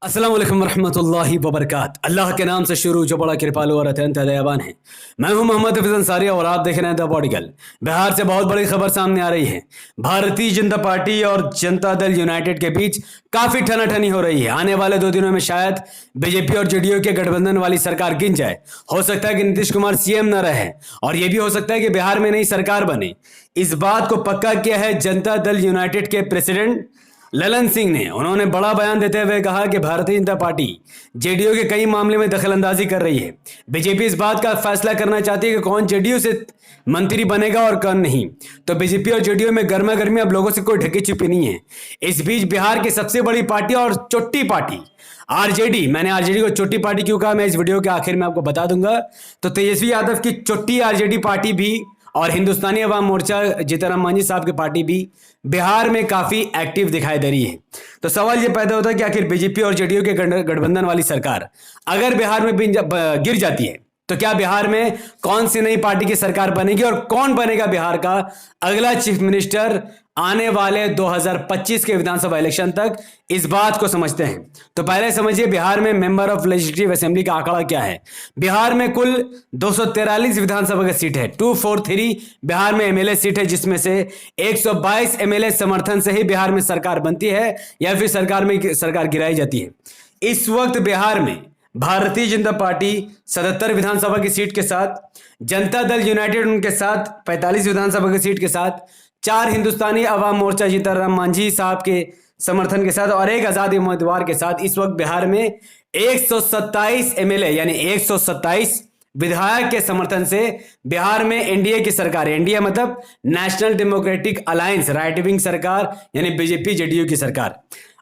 अस्सलाम वालेकुम रहमतुल्लाहि वबरकात। अल्लाह के नाम से शुरू जो बड़ा कृपालु और अत्यंत दयावान है। मैं हूं मोहम्मद हफीज अंसारी और आप देख रहे हैं द बॉडीगर्ल। बिहार से बहुत बड़ी खबर सामने आ रही है। भारतीय जनता पार्टी और जनता दल यूनाइटेड के बीच काफी ठनाठनी हो रही है। आने वाले 2 दिनों में शायद बीजेपी और जेडीयू के गठबंधन वाली सरकार गिन जाए। हो सकता है कि नीतीश कुमार सीएम न रहे और यह भी हो सकता है कि बिहार में नई सरकार बने। इस बात को पक्का किया है जनता दल यूनाइटेड के प्रेसिडेंट ललन सिंह ने। उन्होंने बड़ा बयान देते हुए कहा कि भारतीय जनता पार्टी जेडीयू के कई मामले में दखलंदाजी कर रही है। बीजेपी इस बात का फैसला करना चाहती है कि कौन जेडीयू से मंत्री बनेगा और कौन नहीं। तो बीजेपी और जेडीयू में गर्मा गर्मी अब लोगों से कोई ढकी छिपी नहीं है। इस बीच बिहार की सबसे बड़ी पार्टी और चोटी पार्टी आरजेडी, मैंने आरजेडी को चोटी पार्टी क्यों कहा मैं इस वीडियो के आखिर में आपको बता दूंगा। तो तेजस्वी यादव की चोटी आरजेडी पार्टी भी और हिंदुस्तानी अवाम मोर्चा जीतनराम मांझी साहब की पार्टी भी बिहार में काफी एक्टिव दिखाई दे रही है। तो सवाल यह पैदा होता है कि आखिर बीजेपी और जेडीयू के गठबंधन वाली सरकार अगर बिहार में गिर जाती है तो क्या बिहार में कौन सी नई पार्टी की सरकार बनेगी और कौन बनेगा बिहार का अगला चीफ मिनिस्टर आने वाले 2025 के विधानसभा इलेक्शन तक, इस बात को समझते हैं। तो पहले समझिए बिहार में मेंबर ऑफ लेजिस्लेटिव असेंबली का आंकड़ा क्या है। बिहार में कुल 243 विधानसभा की सीट है। 243 बिहार में एमएलए सीट है, जिसमें से 122 एमएलए समर्थन से ही बिहार में सरकार बनती है या फिर सरकार गिराई जाती है। इस वक्त बिहार में भारतीय जनता पार्टी 77 विधानसभा की सीट के साथ, जनता दल यूनाइटेड उनके साथ 45 विधानसभा की सीट के साथ, 4 हिंदुस्तानी अवाम मोर्चा जीतनराम मांझी साहब के समर्थन के साथ और एक आजाद उम्मीदवार के साथ इस वक्त बिहार में 127 एमएलए यानी 127 विधायक के समर्थन से बिहार में एनडीए की सरकार है। एनडीए मतलब national democratic alliance, right wing सरकार यानी बीजेपी जेडीयू की सरकार।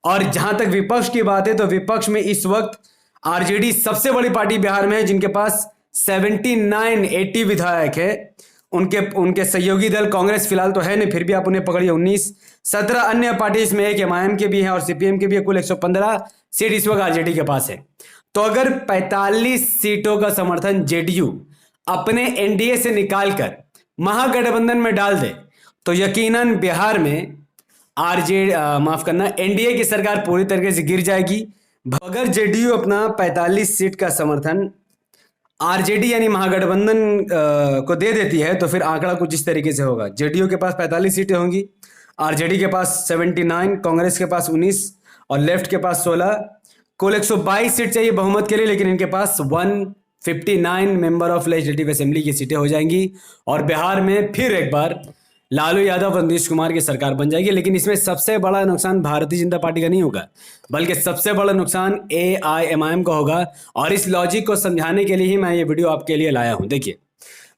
और जहां तक विपक्ष की बात है तो विपक्ष में इस वक्त आरजेडी सबसे बड़ी पार्टी बिहार में है, जिनके पास 80 विधायक है। उनके सहयोगी दल कांग्रेस फिलहाल तो है नहीं, फिर भी आप उन्हें पकड़िए 19। 17 अन्य पार्टी इसमें एक एमआईएम के भी हैं और सीपीएम के भी है। कुल 115 सीट इस वक्त आरजेडी के पास है। तो अगर 45 सीटों का समर्थन जेडीयू अपने एनडीए से निकालकर महागठबंधन में डाल दे तो यकीनन बिहार में एनडीए की सरकार पूरी तरीके से गिर जाएगी। अगर जेडीयू अपना 45 सीट का समर्थन आरजेडी यानी महागठबंधन को दे देती है तो फिर आंकड़ा कुछ इस तरीके से होगा। जेडीयू के पास 45 सीटें होंगी, आरजेडी के पास 79, कांग्रेस के पास 19 और लेफ्ट के पास 16। कुल 122 सीट चाहिए बहुमत के लिए, लेकिन इनके पास 159 मेंबर ऑफ लेजिस्लेटिव असेंबली की सीटें हो जाएंगी और बिहार में फिर एक बार लालू यादव और नीतीश कुमार की सरकार बन जाएगी। लेकिन इसमें सबसे बड़ा नुकसान भारतीय जनता पार्टी का नहीं होगा, बल्कि सबसे बड़ा नुकसान एआईएमआईएम का होगा। और इस लॉजिक को समझाने के लिए ही मैं ये वीडियो आपके लिए लाया हूं। देखिए,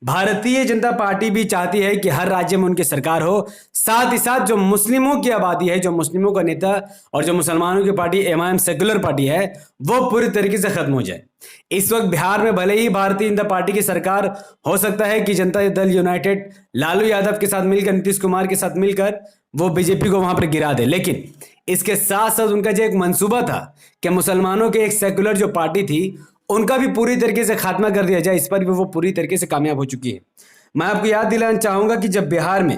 भारतीय जनता पार्टी भी चाहती है कि हर राज्य में उनकी सरकार हो, साथ ही साथ जो मुस्लिमों की आबादी है, जो मुस्लिमों का नेता और जो मुसलमानों की पार्टी एमआईएम सेक्युलर पार्टी है, वो पूरी तरीके से खत्म हो जाए। इस वक्त बिहार में भले ही भारतीय जनता पार्टी की सरकार हो सकता है कि जनता दल यूनाइटेड लालू यादव के साथ मिलकर, नीतीश कुमार के साथ मिलकर वो बीजेपी को वहां पर गिरा दे, लेकिन इसके साथ साथ उनका जो एक मंसूबा था कि मुसलमानों की एक सेक्युलर जो पार्टी थी उनका भी पूरी तरीके से खात्मा कर दिया जाए, इस पर भी वो पूरी तरीके से कामयाब हो चुकी है। मैं आपको याद दिलाना चाहूंगा कि जब बिहार में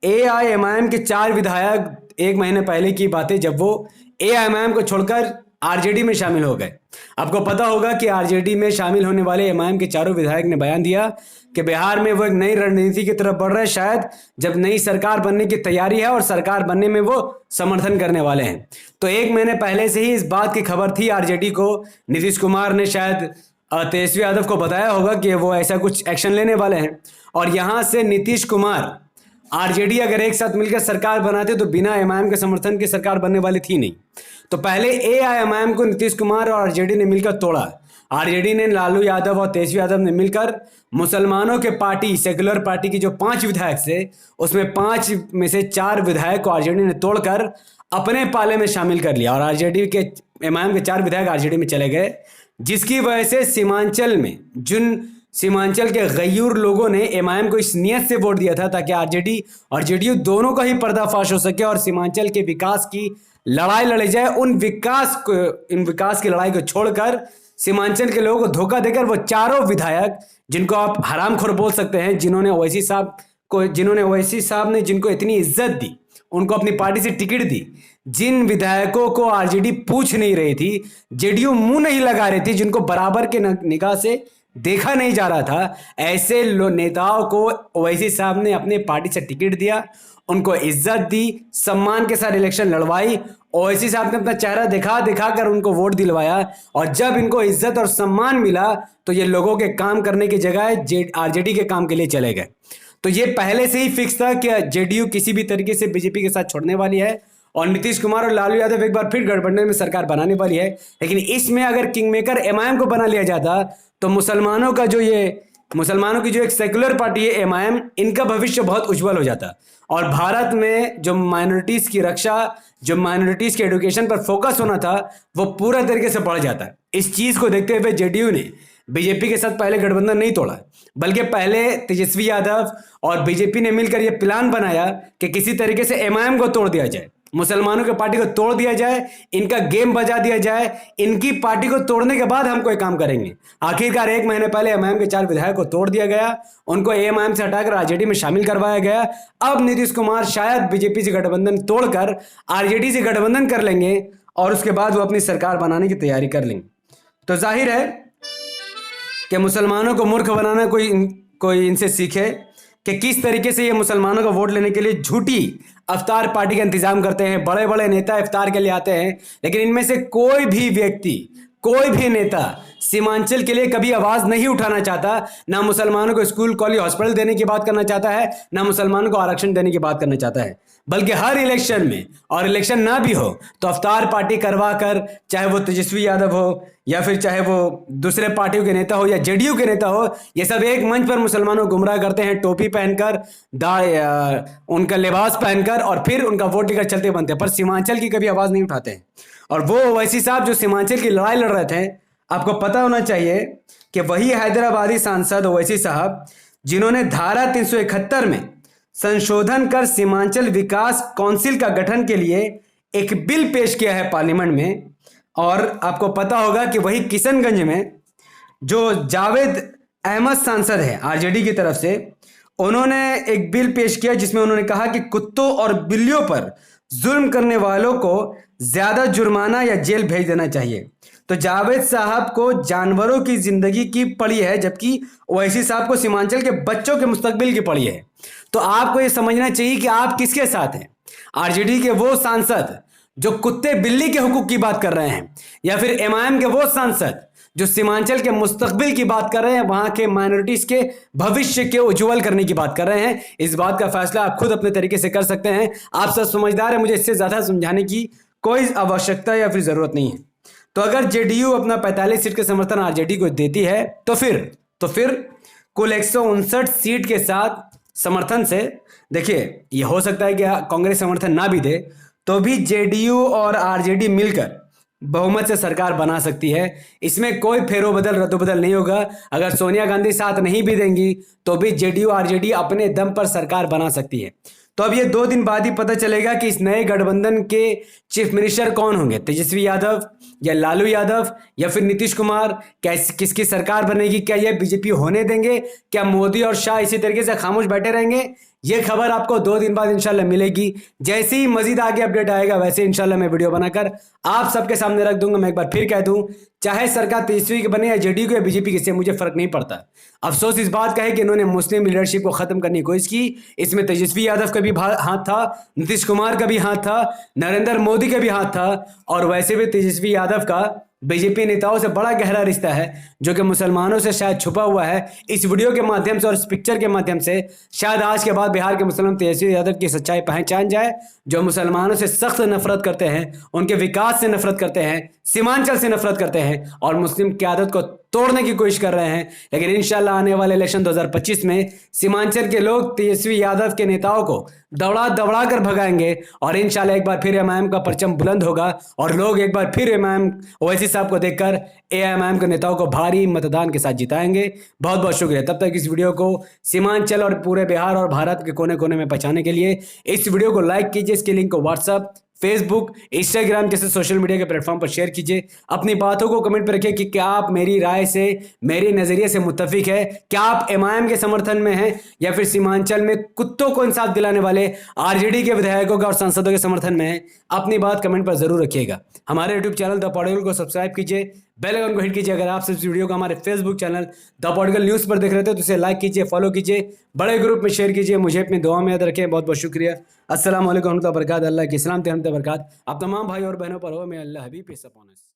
एआईएमआईएम के 4 विधायक, 1 महीने पहले की बात है जब वो एआईएमआईएम को छोड़कर आरजेडी में शामिल हो गए। आपको पता होगा कि आरजेडी में शामिल होने वाले एमआईएम के 4 विधायक ने बयान दिया कि बिहार में वो एक नई रणनीति की तरफ बढ़ रहे हैं, शायद जब नई सरकार बनने की तैयारी है और सरकार बनने में वो समर्थन करने वाले हैं। तो 1 महीने पहले से ही इस बात की खबर थी आरजेडी को। नीतीश कुमार ने शायद तेजस्वी यादव को बताया होगा कि वो ऐसा कुछ एक्शन लेने वाले हैं और यहां से नीतीश कुमार आरजेडी अगर एक साथ मिलकर सरकार बनाते तो बिना एमआईएम के समर्थन की सरकार बनने वाली थी नहीं। तो पहले एआईएमआईएम को नीतीश कुमार और आरजेडी ने मिलकर तोड़ा। आरजेडी ने, लालू यादव और तेजस्वी यादव ने मिलकर मुसलमानों के पार्टी, सेक्युलर पार्टी की जो 5 विधायक थे उसमें 5 में से 4 विधायक को आरजेडी ने तोड़कर अपने पाले में शामिल कर लिया और आरजेडी के एमआईएम के 4 विधायक आरजेडी में चले गए, जिसकी वजह से सीमांचल में सीमांचल के गयूर लोगों ने एमआईएम को इस नियत से वोट दिया था ताकि आरजेडी और जेडीयू दोनों का ही पर्दाफाश हो सके और सीमांचल के विकास की लड़ाई लड़ी जाए। इन विकास की लड़ाई को छोड़कर सीमांचल के लोगों को धोखा देकर वो 4 विधायक, जिनको आप हरामखोर बोल सकते हैं, जिन्होंने ओवैसी साहब ने जिनको इतनी इज्जत दी, उनको अपनी पार्टी से टिकट दी, जिन विधायकों को आरजेडी पूछ नहीं रही थी, जेडीयू मुंह नहीं लगा रही थी, जिनको बराबर के निगाह से देखा नहीं जा रहा था, ऐसे नेताओं को ओवैसी साहब ने अपने पार्टी से टिकट दिया, उनको इज्जत दी, सम्मान के साथ इलेक्शन लड़वाई। ओवैसी साहब ने अपना चेहरा दिखा दिखा कर उनको वोट दिलवाया, और जब इनको इज्जत और सम्मान मिला तो ये लोगों के काम करने की जगह आरजेडी के काम के लिए चले गए। तो ये पहले से ही फिक्स था कि जेडीयू किसी भी तरीके से बीजेपी के साथ छोड़ने वाली है, और नीतीश कुमार और लालू यादव एक बार फिर गठबंधन में सरकार बनाने वाली है। लेकिन इसमें अगर किंगमेकर एमआईएम को बना लिया जाता तो मुसलमानों की जो एक सेकुलर पार्टी है एमआईएम, इनका भविष्य बहुत उज्जवल हो जाता, और भारत में जो माइनॉरिटीज की रक्षा, जो माइनॉरिटीज के एजुकेशन पर फोकस होना था, वो पूरा तरीके से बढ़ जाता। इस चीज को देखते हुए जेडीयू ने बीजेपी के साथ पहले गठबंधन नहीं तोड़ा, बल्कि पहले तेजस्वी यादव और बीजेपी ने मिलकर यह प्लान बनाया कि किसी तरीके से एमआईएम को तोड़ दिया जाए, मुसलमानों की पार्टी को तोड़ दिया जाए, इनका गेम बजा दिया जाए, इनकी पार्टी को तोड़ने के बाद हम कोई काम करेंगे। आखिरकार 1 महीने पहले एमआईएम के 4 विधायक को तोड़ दिया गया, उनको एमआईएम से हटाकर आरजेडी में शामिल करवाया गया। अब नीतीश कुमार शायद बीजेपी से गठबंधन तोड़कर आरजेडी से गठबंधन कर लेंगे, और उसके बाद वो अपनी सरकार बनाने की तैयारी कर लेंगे। तो जाहिर है कि मुसलमानों को मूर्ख बनाना कोई इनसे सीखे कि किस तरीके से ये मुसलमानों का वोट लेने के लिए झूठी इफ्तार पार्टी का इंतजाम करते हैं। बड़े बड़े नेता इफ्तार के लिए आते हैं, लेकिन इनमें से कोई भी व्यक्ति, कोई भी नेता सीमांचल के लिए कभी आवाज नहीं उठाना चाहता, ना मुसलमानों को स्कूल, कॉलेज, हॉस्पिटल देने की बात करना चाहता है, ना मुसलमानों को आरक्षण देने की बात करना चाहता है, बल्कि हर इलेक्शन में, और इलेक्शन ना भी हो तो अफ्तार पार्टी करवा कर, चाहे वो तेजस्वी यादव हो या फिर चाहे वो दूसरे पार्टियों के नेता हो या जेडीयू के नेता हो, ये सब एक मंच पर मुसलमानों को गुमराह करते हैं, टोपी पहनकर, उनका लिबास पहनकर, और फिर उनका वोट लेकर चलते बनते हैं, पर सीमांचल की कभी आवाज नहीं उठाते हैं। और वो ओवैसी साहब जो सीमांचल की लड़ाई लड़ रहे थे, आपको पता होना चाहिए कि वही हैदराबादी सांसद ओवैसी साहब जिन्होंने धारा 371 में संशोधन कर सीमांचल विकास काउंसिल का गठन के लिए एक बिल पेश किया है पार्लियामेंट में। और आपको पता होगा कि वही किशनगंज में जो जावेद अहमद सांसद है आरजेडी की तरफ से, उन्होंने एक बिल पेश किया जिसमें उन्होंने कहा कि कुत्तों और बिल्लियों पर जुल्म करने वालों को ज्यादा जुर्माना या जेल भेज देना चाहिए। तो जावेद साहब को जानवरों की जिंदगी की पड़ी है, जबकि ओवैसी साहब को सीमांचल के बच्चों के मुस्तकबिल की पड़ी है। तो आपको यह समझना चाहिए कि आप किसके साथ हैं, आरजेडी के वो सांसद जो कुत्ते बिल्ली के हुकूक की बात कर रहे हैं, या फिर एमआईएम के वो सांसद जो सीमांचल के मुस्तकबिल की बात कर रहे हैं, वहां के माइनॉरिटीज के भविष्य के उज्जवल करने की बात कर रहे हैं। इस बात का फैसला आप खुद अपने तरीके से कर सकते हैं। आप सब समझदार हैं, मुझे इससे ज्यादा समझाने की कोई आवश्यकता या फिर जरूरत नहीं है। तो अगर जेडीयू अपना 45 सीट का समर्थन आरजेडी को देती है तो फिर कुल 159 सीट के साथ समर्थन से, देखिए ये हो सकता है कि कांग्रेस समर्थन ना भी दे तो भी जेडीयू और आरजेडी मिलकर बहुमत से सरकार बना सकती है। इसमें कोई फेरोबदल रद्दोबदल नहीं होगा। अगर सोनिया गांधी साथ नहीं भी देंगी तो भी जेडीयू आरजेडी अपने दम पर सरकार बना सकती है। तो अब ये 2 दिन बाद ही पता चलेगा कि इस नए गठबंधन के चीफ मिनिस्टर कौन होंगे, तेजस्वी यादव या लालू यादव या फिर नीतीश कुमार। किसकी सरकार बनेगी, क्या ये बीजेपी होने देंगे, क्या मोदी और शाह इसी तरीके से खामोश बैठे रहेंगे? ये खबर आपको 2 दिन बाद इंशाल्लाह मिलेगी। जैसे ही मजीद आगे अपडेट आएगा वैसे इंशाल्लाह मैं वीडियो बनाकर आप सबके सामने रख दूंगा। मैं एक बार फिर कह दूं, चाहे सरकार तेजस्वी की बने या जेडीयू की या बीजेपी की, मुझे फर्क नहीं पड़ता। अफसोस इस बात का है कि इन्होंने मुस्लिम लीडरशिप को खत्म करने की कोशिश की। इसमें तेजस्वी यादव का भी हाथ था, नीतीश कुमार का भी हाथ था, नरेंद्र मोदी का भी हाथ था, और वैसे भी तेजस्वी यादव का बीजेपी नेताओं से बड़ा गहरा रिश्ता है जो कि मुसलमानों से शायद छुपा हुआ है। इस वीडियो के माध्यम से और इस पिक्चर के माध्यम से शायद आज के बाद बिहार के मुसलमान तेजस्वी यादव की सच्चाई पहचान जाए, जो मुसलमानों से सख्त नफरत करते हैं, उनके विकास से नफरत करते हैं, सीमांचल से नफरत करते हैं और मुस्लिम क़यादत को तोड़ने की कोशिश कर रहे हैं। लेकिन इंशाल्लाह आने वाले इलेक्शन 2025 में सीमांचल के लोग तेजस्वी यादव के नेताओं को दौड़ा दौड़ा कर भगाएंगे और इंशाल्लाह एक बार फिर एमआईएम का परचम बुलंद होगा और लोग एक बार फिर एमआईएम ओवैसी साहब को देखकर एआईएमआईएम के नेताओं को भारी मतदान के साथ जिताएंगे। बहुत बहुत शुक्रिया। तब तक इस वीडियो को सीमांचल और पूरे बिहार और भारत के कोने कोने में पहुंचाने के लिए इस वीडियो को लाइक कीजिए, इसके लिंक को व्हाट्सएप, फेसबुक, इंस्टाग्राम जैसे सोशल मीडिया के प्लेटफॉर्म पर शेयर कीजिए। अपनी बातों को कमेंट पर रखिए कि क्या आप मेरी राय से, मेरे नजरिए से मुत्तफिक है, क्या आप एमआईएम के समर्थन में हैं या फिर सीमांचल में कुत्तों को इंसाफ दिलाने वाले आरजेडी के विधायकों का और सांसदों के समर्थन में हैं। अपनी बात कमेंट पर जरूर रखिएगा। हमारे यूट्यूब चैनल द पॉडिकल को सब्सक्राइब कीजिए, बेल आइकन को हिट कीजिए। अगर आप इस वीडियो को हमारे फेसबुक चैनल द पॉडिकल न्यूज़ पर देख रहे थे तो इसे लाइक कीजिए, फॉलो कीजिए, बड़े ग्रुप में शेयर कीजिए। मुझे अपनी दुआ में याद रखें। बहुत बहुत शुक्रिया। अस्सलाम वालेकुम रहमतुल्लाहि व बरकातहू। अल्लाह की सलामत रहमत बरकात आप तमाम भाई और बहनों पर हो। मैं अल्लाह हबीब पे सपोनस।